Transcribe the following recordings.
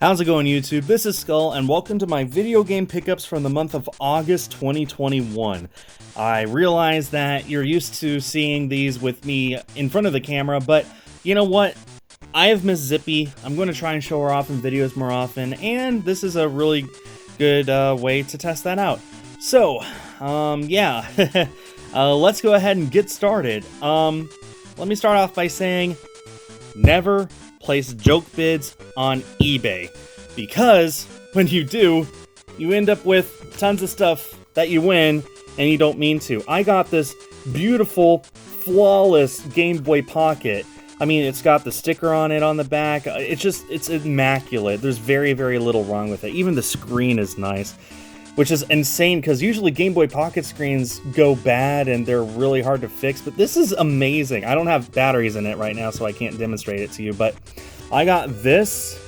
How's it going, YouTube? This is Skull, and welcome to my video game pickups from the month of August 2021. I realize that you're used to seeing these with me in front of the camera, but you know what? I have Miss Zippy. I'm going to try and show her off in videos more often, and this is a really good way to test that out. So, yeah, let's go ahead and get started. Let me start off by saying, never place joke bids on eBay, because when you do, you end up with tons of stuff that you win and you don't mean to. I got this beautiful, flawless Game Boy Pocket. I mean, it's got the sticker on it on the back. It's immaculate. There's very, very little wrong with it. Even the screen is nice, which is insane because usually Game Boy Pocket screens go bad and they're really hard to fix, but this is amazing. I don't have batteries in it right now, so I can't demonstrate it to you, but I got this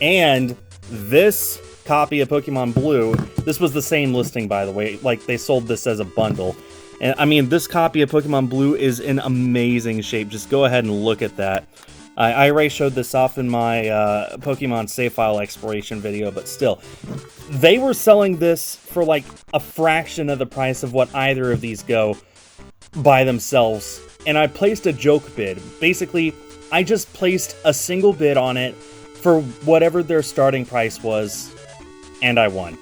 and this copy of Pokemon Blue. This was the same listing, by the way. Like, they sold this as a bundle. And I mean, this copy of Pokemon Blue is in amazing shape. Just go ahead and look at that. I already showed this off in my Pokemon save file exploration video, but still. They were selling this for like a fraction of the price of what either of these go by themselves. And I placed a joke bid. Basically, I just placed a single bid on it for whatever their starting price was, and I won.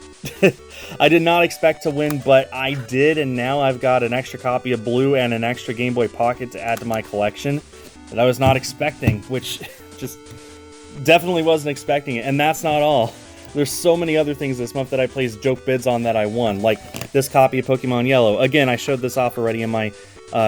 I did not expect to win, but I did, and now I've got an extra copy of Blue and an extra Game Boy Pocket to add to my collection that I was not expecting, which just definitely wasn't expecting it. And that's not all. There's so many other things this month that I placed joke bids on that I won, like this copy of Pokemon Yellow. Again, I showed this off already in my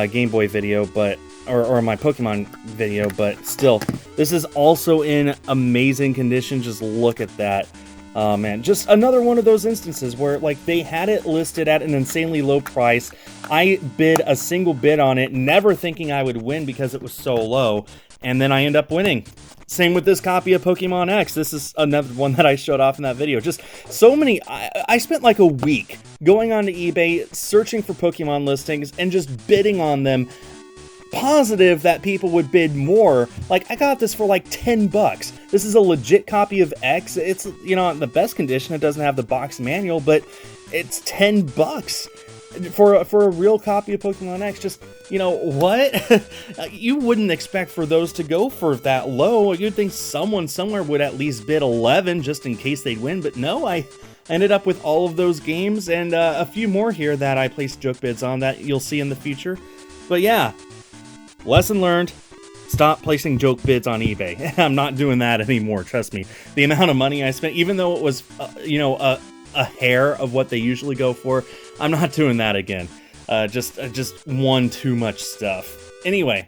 Game Boy video, but or my Pokemon video, but still, this is also in amazing condition. Just look at that. Man, just another one of those instances where, like, they had it listed at an insanely low price. I bid a single bid on it, never thinking I would win because it was so low, and then I end up winning. Same with this copy of Pokemon X. This is another one that I showed off in that video. Just so many. I spent like a week going onto eBay, searching for Pokemon listings, and just bidding on them, positive that people would bid more. Like, I got this for like 10 bucks. This is a legit copy of X. It's, you know, in the best condition. It doesn't have the box manual, but it's 10 bucks for a real copy of Pokemon X. Just, you know, what? You wouldn't expect for those to go for that low. You'd think someone somewhere would at least bid 11 just in case they'd win, but no, I ended up with all of those games and a few more here that I placed joke bids on that you'll see in the future. But yeah, lesson learned, stop placing joke bids on eBay. I'm not doing that anymore, trust me. The amount of money I spent, even though it was, you know, a hair of what they usually go for, I'm not doing that again. Just one too much stuff. Anyway,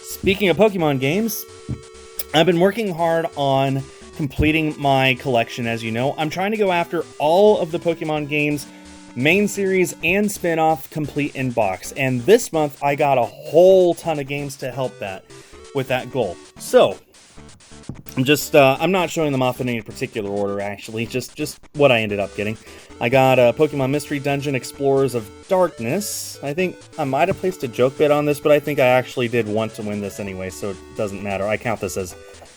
speaking of Pokemon games, I've been working hard on completing my collection, as you know. I'm trying to go after all of the Pokemon games, main series and spin-off, complete in box. And this month I got a whole ton of games to help that with that goal. So I'm not showing them off in any particular order, actually, just what I ended up getting. I got Pokemon Mystery Dungeon Explorers of Darkness. I think I might have placed a joke bid on this, but I think I actually did want to win this anyway, so it doesn't matter. I count this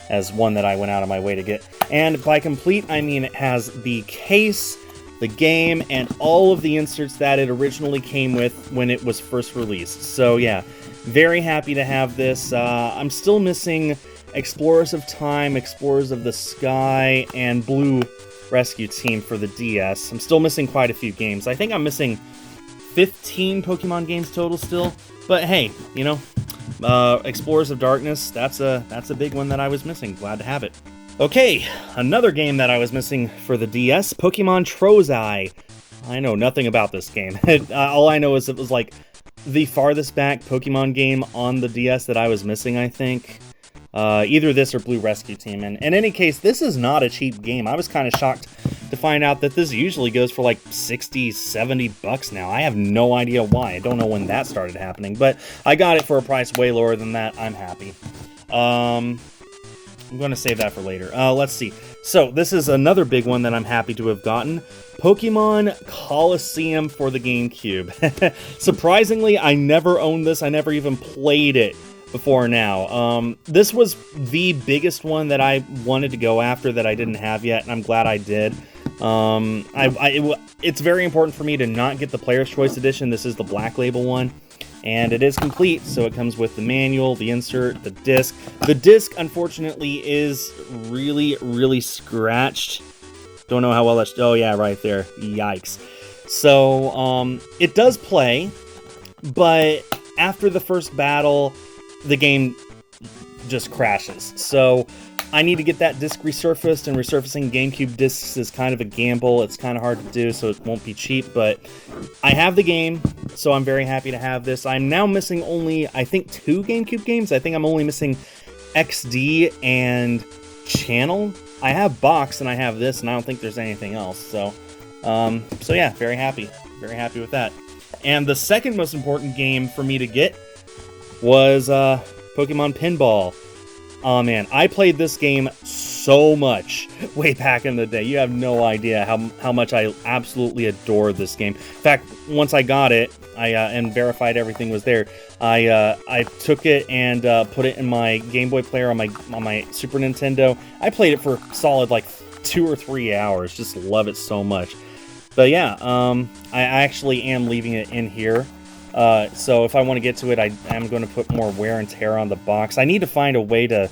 as one that I went out of my way to get. And by complete, I mean it has the case, the game, and all of the inserts that it originally came with when it was first released. So yeah, very happy to have this. I'm still missing Explorers of Time, Explorers of the Sky, and Blue Rescue Team for the DS. I'm still missing quite a few games. I think I'm missing 15 Pokemon games total still. But hey, you know, Explorers of Darkness, that's a big one that I was missing. Glad to have it. Okay, another game that I was missing for the DS, Pokemon Trozei. I know nothing about this game. All I know is it was like the farthest back Pokemon game on the DS that I was missing, I think. Either this or Blue Rescue Team. And in any case, this is not a cheap game. I was kind of shocked to find out that this usually goes for like 60, 70 bucks now. I have no idea why. I don't know when that started happening, but I got it for a price way lower than that. I'm happy. I'm going to save that for later. Let's see. So this is another big one that I'm happy to have gotten. Pokemon Coliseum for the GameCube. Surprisingly, I never owned this. I never even played it. before now. This was the biggest one that I wanted to go after that I didn't have yet, and I'm glad I did. It's very important for me to not get the Player's Choice Edition. This is the Black Label one, and it is complete, so it comes with the manual, the insert, the disc. The disc, unfortunately, is really, really scratched. Don't know how well that's... Oh, yeah, right there. Yikes. So, it does play, but after the first battle, the game just crashes. So I need to get that disc resurfaced, and resurfacing GameCube discs is kind of a gamble. It's kind of hard to do, so it won't be cheap, but I have the game, so I'm very happy to have this. I'm now missing only, I think, 2 GameCube games. I think I'm only missing XD and Channel. I have Box, and I have this, and I don't think there's anything else. So yeah, very happy with that. And the second most important game for me to get was Pokemon Pinball. Oh man, I played this game so much way back in the day. You have no idea how much I absolutely adore this game. In fact, once I got it, and verified everything was there, I took it and put it in my Game Boy player on my Super Nintendo. I played it for solid like 2 or 3 hours. Just love it so much. But yeah, I actually am leaving it in here. So if I want to get to it, I am going to put more wear and tear on the box. I need to find a way to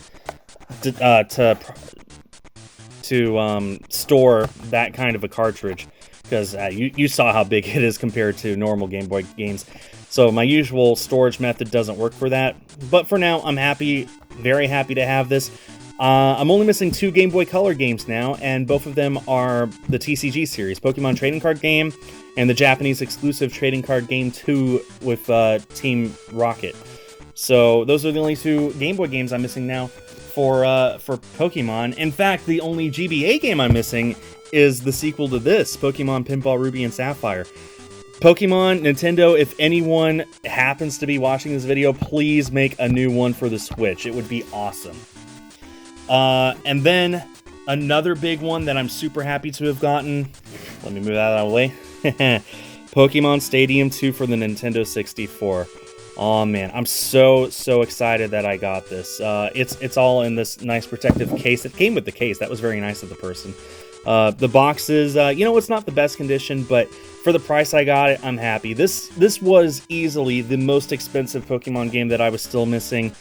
store that kind of a cartridge, because you saw how big it is compared to normal Game Boy games. So my usual storage method doesn't work for that. But for now, I'm happy, very happy to have this. I'm only missing 2 Game Boy Color games now, and both of them are the TCG series, Pokemon Trading Card Game, and the Japanese exclusive Trading Card Game 2 with Team Rocket. So those are the only 2 Game Boy games I'm missing now for Pokemon. In fact, the only GBA game I'm missing is the sequel to this, Pokemon Pinball Ruby and Sapphire. Pokemon, Nintendo, if anyone happens to be watching this video, please make a new one for the Switch. It would be awesome. And then another big one that I'm super happy to have gotten. Let me move that out of the way. Pokemon Stadium 2 for the Nintendo 64. Oh man, I'm so excited that I got this. It's all in this nice protective case. It came with the case. That was very nice of the person. The boxes, it's not the best condition, but for the price I got it, I'm happy. This was easily the most expensive Pokemon game that I was still missing.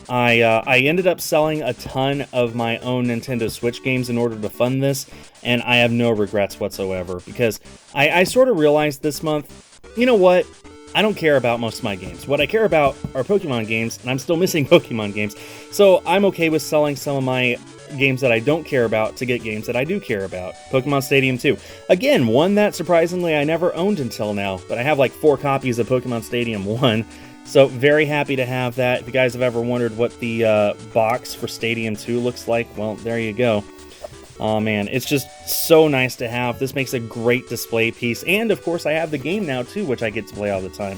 I ended up selling a ton of my own Nintendo Switch games in order to fund this, and I have no regrets whatsoever, because I sort of realized this month, you know what? I don't care about most of my games. What I care about are Pokemon games, and I'm still missing Pokemon games. So I'm okay with selling some of my games that I don't care about to get games that I do care about. Pokemon Stadium 2. Again, one that surprisingly I never owned until now, but I have like 4 copies of Pokemon Stadium 1. So very happy to have that. If you guys have ever wondered what the box for Stadium 2 looks like, well, there you go. Oh man, it's just so nice to have. This makes a great display piece. And of course I have the game now too, which I get to play all the time.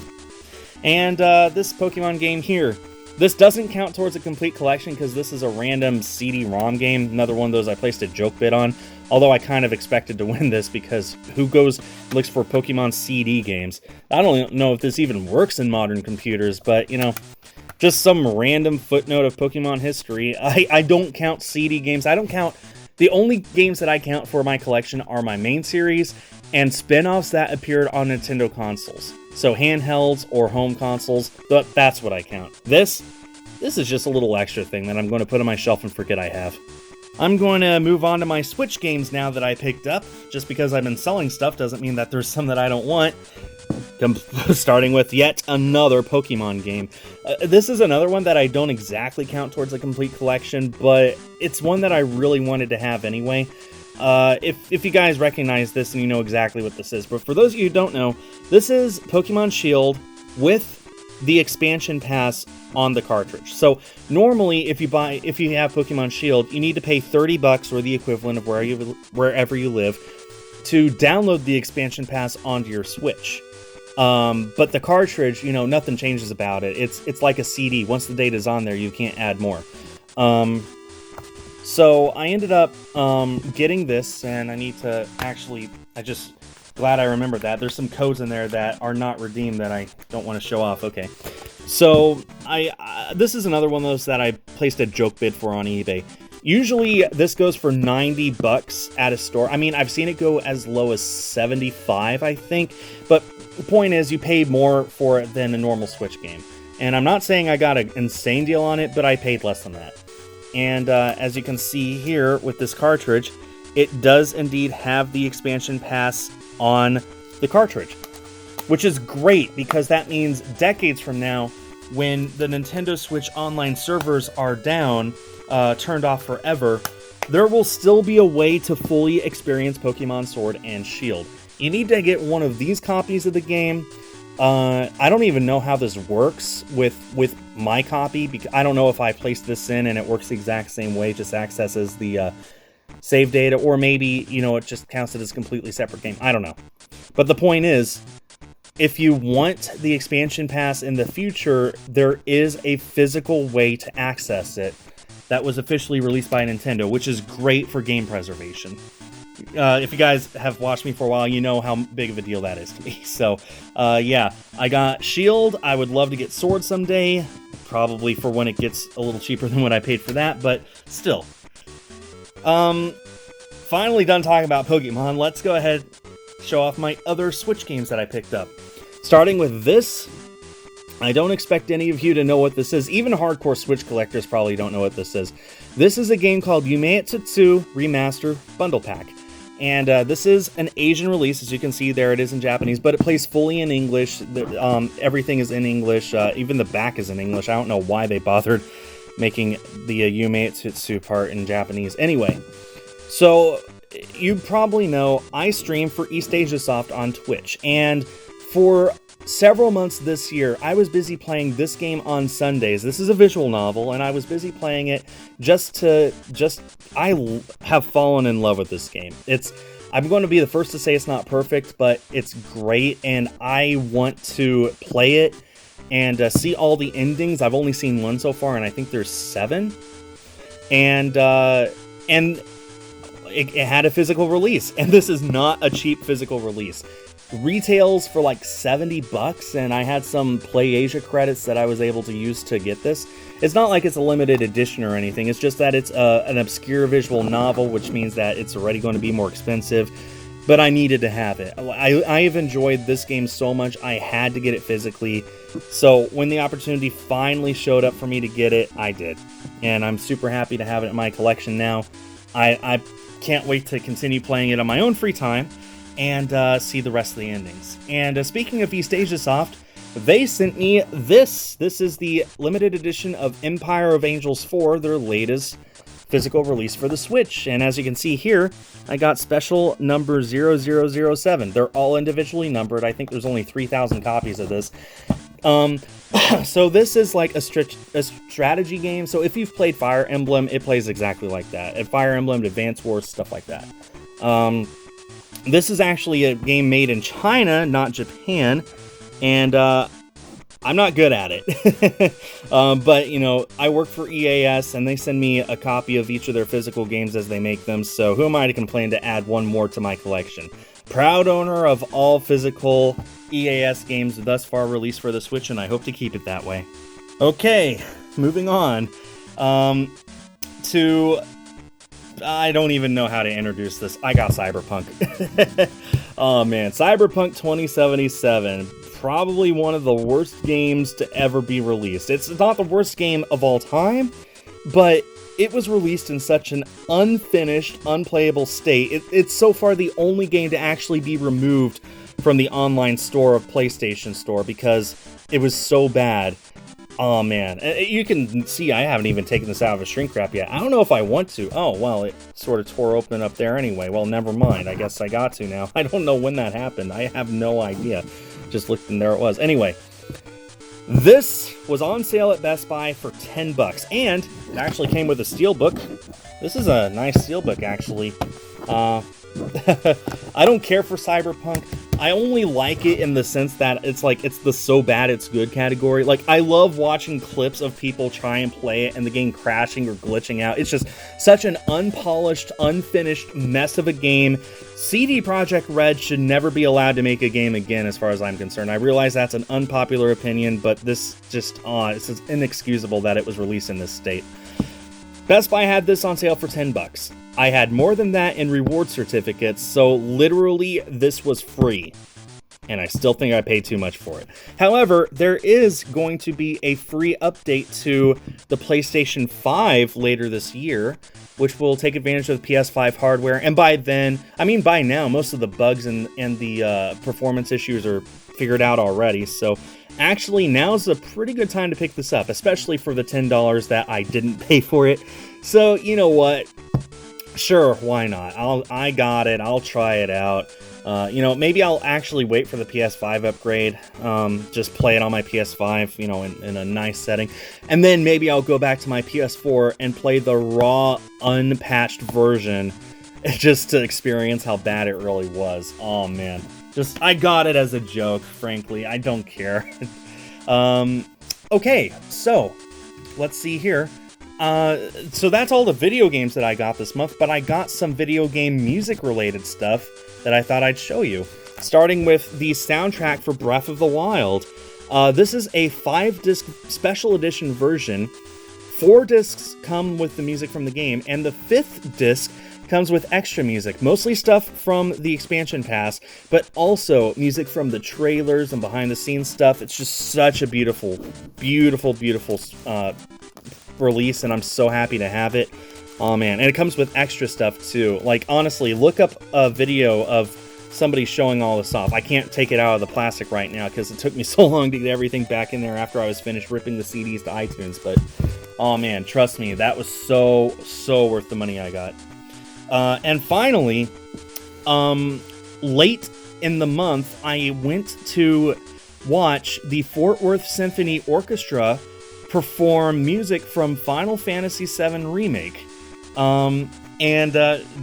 And this Pokemon game here. This doesn't count towards a complete collection because this is a random CD-ROM game. Another one of those I placed a joke bid on. Although I kind of expected to win this, because who looks for Pokemon CD games? I don't know if this even works in modern computers, but, just some random footnote of Pokemon history. I don't count CD games. I don't count... The only games that I count for my collection are my main series and spin-offs that appeared on Nintendo consoles. So handhelds or home consoles, that's what I count. This is just a little extra thing that I'm going to put on my shelf and forget I have. I'm going to move on to my Switch games now that I picked up. Just because I've been selling stuff doesn't mean that there's some that I don't want. Starting with yet another Pokemon game. This is another one that I don't exactly count towards a complete collection, but it's one that I really wanted to have anyway. If you guys recognize this and you know exactly what this is, but for those of you who don't know, this is Pokemon Shield with the expansion pass on the cartridge. So normally, if you have Pokemon Shield, you need to pay $30 or the equivalent of wherever you live to download the expansion pass onto your Switch. But the cartridge, nothing changes about it. It's like a CD. Once the data's on there, you can't add more. So I ended up getting this, and I need to actually... Glad I remembered that. There's some codes in there that are not redeemed that I don't want to show off. Okay. So, this is another one of those that I placed a joke bid for on eBay. Usually, this goes for 90 bucks at a store. I mean, I've seen it go as low as 75, I think. But the point is, you pay more for it than a normal Switch game. And I'm not saying I got an insane deal on it, but I paid less than that. And as you can see here with this cartridge, it does indeed have the expansion pass on the cartridge, which is great because that means decades from now, when the Nintendo Switch online servers are down, turned off forever, there will still be a way to fully experience Pokemon Sword and Shield. You need to get one of these copies of the game. I don't even know how this works with my copy, because I don't know if I placed this in and it works the exact same way, just accesses the save data, or maybe, you know, it just counts it as a completely separate game. I don't know. But the point is, if you want the expansion pass in the future, there is a physical way to access it that was officially released by Nintendo, which is great for game preservation. If you guys have watched me for a while, you know how big of a deal that is to me. So, yeah, I got Shield. I would love to get Sword someday, probably for when it gets a little cheaper than what I paid for that, but still. Finally done talking about Pokemon. Let's go ahead and show off my other Switch games that I picked up. Starting with this, I don't expect any of you to know what this is. Even hardcore Switch collectors probably don't know what this is. This is a game called Yumeitsu 2 Remaster Bundle Pack. And this is an Asian release, as you can see there it is in Japanese, but it plays fully in English. Everything is in English, even the back is in English. I don't know why they bothered making the Yumeitsu part in Japanese. Anyway, so you probably know I stream for East Asia Soft on Twitch, and for several months this year, I was busy playing this game on Sundays. This is a visual novel, and I was busy playing it I have fallen in love with this game. I'm going to be the first to say it's not perfect, but it's great, and I want to play it and see all the endings. I've only seen one so far, and I think there's 7. And it had a physical release, and this is not a cheap physical release. Retails for like 70 bucks, and I had some Play Asia credits that I was able to use to get this. It's not like it's a limited edition or anything, it's just that it's an obscure visual novel, which means that it's already going to be more expensive, but I needed to have it. I have enjoyed this game so much, I had to get it physically, so when the opportunity finally showed up for me to get it, I did. And I'm super happy to have it in my collection now. I can't wait to continue playing it on my own free time, and see the rest of the endings. And speaking of East Asia Soft, they sent me this. This is the limited edition of Empire of Angels 4, their latest physical release for the Switch. And as you can see here, I got special number 0007. They're all individually numbered. I think there's only 3,000 copies of this. So this is like a strategy game. So if you've played Fire Emblem, it plays exactly like that. At Fire Emblem, Advance Wars, stuff like that. This is actually a game made in China, not Japan, and I'm not good at it. But, you know, I work for EAS, and they send me a copy of each of their physical games as they make them, so who am I to complain to add one more to my collection? Proud owner of all physical EAS games thus far released for the Switch, and I hope to keep it that way. Okay, moving on to... I don't even know how to introduce this. I got Cyberpunk. Oh man, Cyberpunk 2077. Probably one of the worst games to ever be released. It's not the worst game of all time, but it was released in such an unfinished, unplayable state. It's so far the only game to actually be removed from the online store of PlayStation Store because it was so bad. Oh man, you can see I haven't even taken this out of a shrink wrap yet. I don't know if I want to. Oh, well, it sort of tore open up there anyway. Well, never mind. I guess I got to now. I don't know when that happened. I have no idea. Just looked and there it was. Anyway, this was on sale at Best Buy for 10 bucks, and it actually came with a steelbook. This is a nice steelbook, actually. I don't care for Cyberpunk. I only like it in the sense that it's like, it's the so bad it's good category. Like, I love watching clips of people try and play it and the game crashing or glitching out. It's just such an unpolished, unfinished mess of a game. CD Projekt Red should never be allowed to make a game again, as far as I'm concerned. I realize that's an unpopular opinion, but this just, it's just inexcusable that it was released in this state. Best Buy had this on sale for $10. I had more than that in reward certificates, so literally this was free. And I still think I paid too much for it. However, there is going to be a free update to the PlayStation 5 later this year, which will take advantage of the PS5 hardware. And by then, I mean by now, most of the bugs and the performance issues are figured out already. So actually, now's a pretty good time to pick this up, especially for the $10 that I didn't pay for it. So, you know what? Sure, why not? I got it. I'll try it out. You know, maybe I'll actually wait for the PS5 upgrade. Just play it on my PS5, you know, in a nice setting. And then maybe I'll go back to my PS4 and play the raw, unpatched version just to experience how bad it really was. Oh, man. I got it as a joke, frankly. I don't care. Okay, so let's see here. So that's all the video games that I got this month, but I got some video game music related stuff that I thought I'd show you. Starting with the soundtrack for Breath of the Wild. This is a 5-disc special edition version. 4 discs come with the music from the game, and the 5th disc comes with extra music, mostly stuff from the expansion pass, but also music from the trailers and behind the scenes stuff. It's just such a beautiful, beautiful, beautiful release, and I'm so happy to have it. Oh man, and it comes with extra stuff too. Like, honestly, look up a video of somebody showing all this off. I can't take it out of the plastic right now because it took me so long to get everything back in there after I was finished ripping the CDs to iTunes, but oh man, trust me, that was so worth the money I got. And finally, late in the month, I went to watch the Fort Worth Symphony Orchestra perform music from Final Fantasy VII Remake. And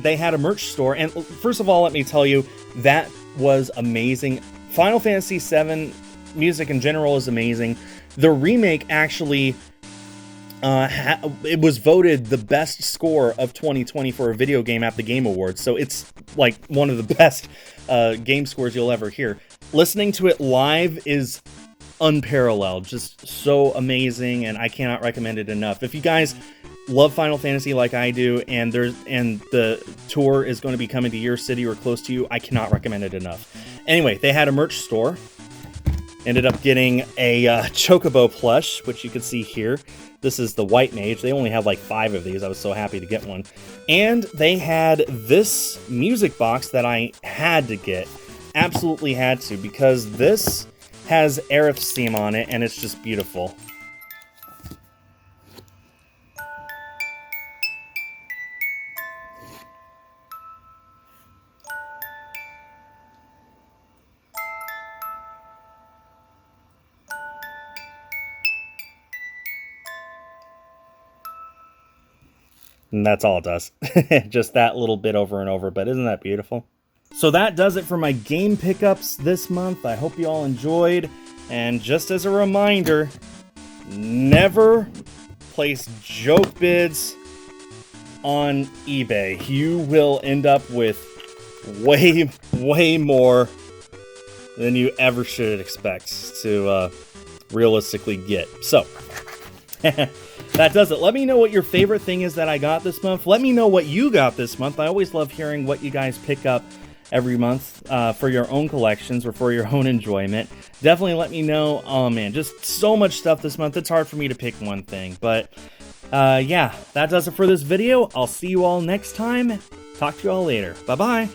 they had a merch store. And first of all, let me tell you, that was amazing. Final Fantasy VII music in general is amazing. The remake actually, it was voted the best score of 2020 for a video game at the Game Awards. So it's like one of the best game scores you'll ever hear. Listening to it live is unparalleled, just so amazing, and I cannot recommend it enough. If you guys love Final Fantasy like I do, and the tour is going to be coming to your city or close to you, I cannot recommend it enough. Anyway, they had a merch store. Ended up getting a Chocobo plush, which you can see here. This is the White Mage. They only have like 5 of these. I was so happy to get one. And they had this music box that I had to get. Absolutely had to, because this has Aerith's theme on it, and it's just beautiful. And that's all it does. Just that little bit over and over, but isn't that beautiful? So that does it for my game pickups this month. I hope you all enjoyed. And just as a reminder, never place joke bids on eBay. You will end up with way more than you ever should expect to realistically get. So that does it. Let me know what your favorite thing is that I got this month. Let me know what you got this month. I always love hearing what you guys pick up every month for your own collections or for your own enjoyment. Definitely let me know. Oh man, just so much stuff this month. It's hard for me to pick one thing. But yeah, that does it for this video. I'll see you all next time. Talk to you all later. Bye-bye.